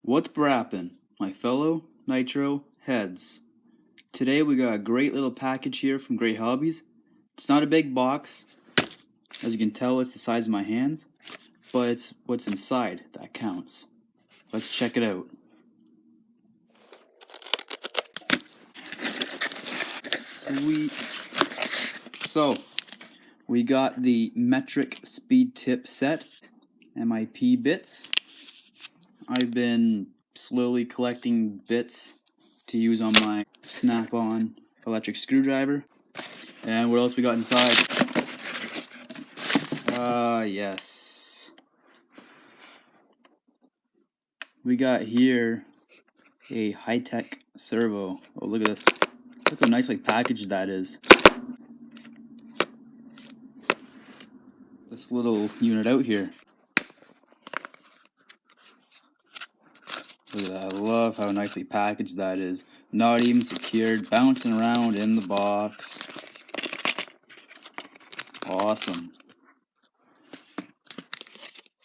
What's brappin', my fellow Nitro heads? Today we got a great little package here from Great Hobbies. It's not a big box, as you can tell it's the size of my hands, but it's what's inside that counts. Let's check it out. Sweet. So, we got the metric speed tip set, MIP bits. I've been slowly collecting bits to use on my snap-on electric screwdriver. And what else we got inside? Yes. We got here a Hitec servo. Oh, look at this. Look how nicely packaged that is. This little unit out here. Look at that. I love how nicely packaged that is. Not even secured, bouncing around in the box. Awesome.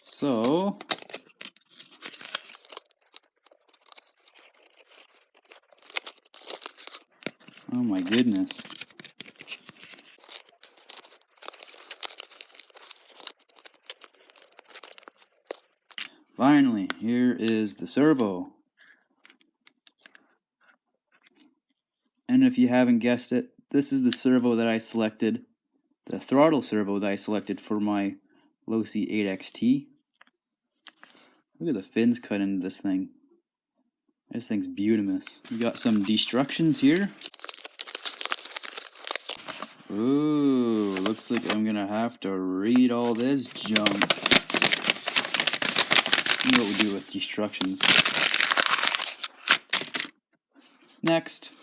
So, oh my goodness. Finally, here is the servo. And if you haven't guessed it, this is the servo that I selected, the throttle servo that I selected for my Losi 8XT. Look at the fins cut into this thing. This thing's beautimous. We got some destructions here. Ooh, looks like I'm gonna have to read all this junk. You know what we do with destructions. Next,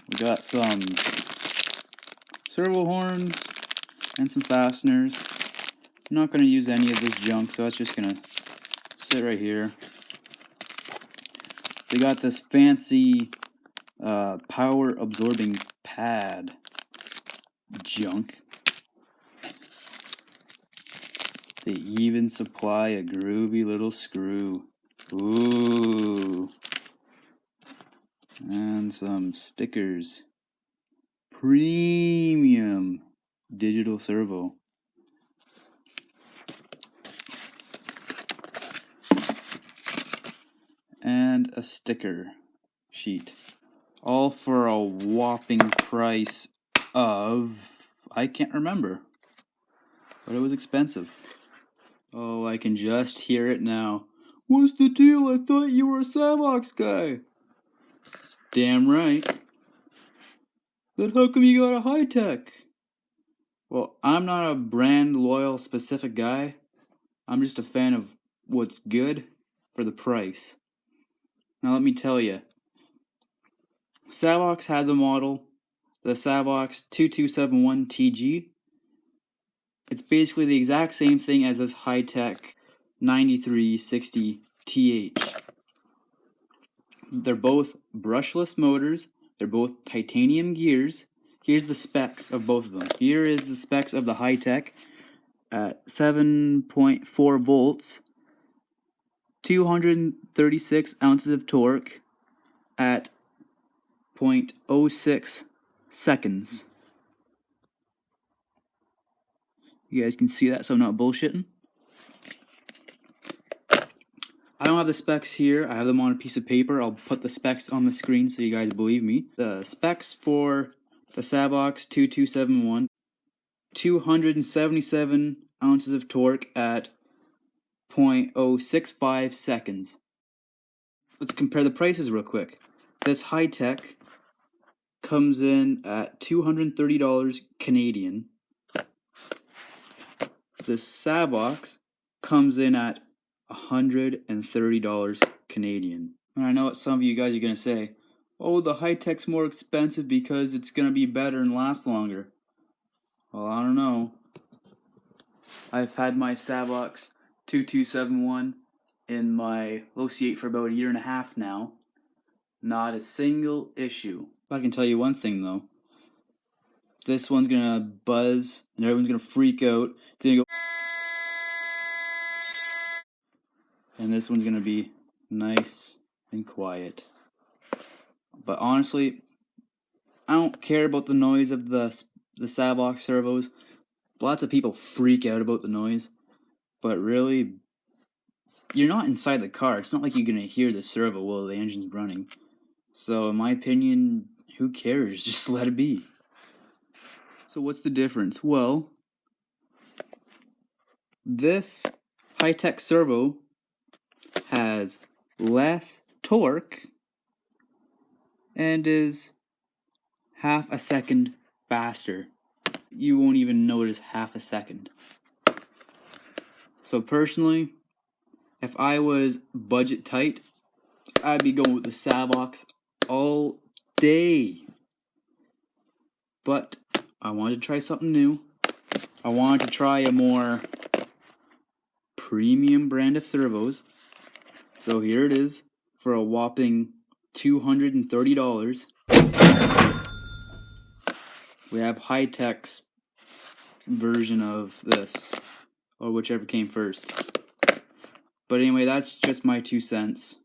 we got some servo horns and some fasteners. I'm not going to use any of this junk, so that's just going to sit right here. We got this fancy power absorbing pad junk. They even supply a groovy little screw. Ooh. And some stickers. Premium digital servo. And a sticker sheet. All for a whopping price of, I can't remember, but it was expensive. Oh, I can just hear it now. What's the deal? I thought you were a Savox guy. Damn right. Then how come you got a Hitec? Well, I'm not a brand loyal specific guy. I'm just a fan of what's good for the price. Now let me tell you, Savox has a model, the Savox 2271 TG. It's basically the exact same thing as this Hitec 9360 TH. They're both brushless motors. They're both titanium gears. Here's the specs of both of them. Here is the specs of the Hitec at 7.4 volts, 236 ounces of torque at 0.06 seconds. You guys can see that, so I'm not bullshitting. I don't have the specs here. I have them on a piece of paper. I'll put the specs on the screen so you guys believe me. The specs for the Savox 2271, 277 ounces of torque at 0.065 seconds. Let's compare the prices real quick. This Hitec comes in at $230 Canadian. This Savox comes in at $130 Canadian. And I know what some of you guys are going to say, oh, the Hitec's more expensive because it's going to be better and last longer. Well, I don't know. I've had my Savox 2271 in my Losi 8 for about 1.5 years now. Not a single issue. I can tell you one thing though. This one's going to buzz and everyone's going to freak out. It's going to go And this one's going to be nice and quiet. But honestly, I don't care about the noise of the Savox servos. Lots of people freak out about the noise. But really, you're not inside the car. It's not like you're going to hear the servo while the engine's running. So in my opinion, who cares? Just let it be. So what's the difference? Well, this Hitec servo has less torque and is half a second faster. You won't even notice half a second. So personally, if I was budget tight, I'd be going with the Savox all day. But I wanted to try something new. I wanted to try a more premium brand of servos. So here it is for a whopping $230. We have Hitec's version of this, or whichever came first. But anyway, that's just my 2 cents.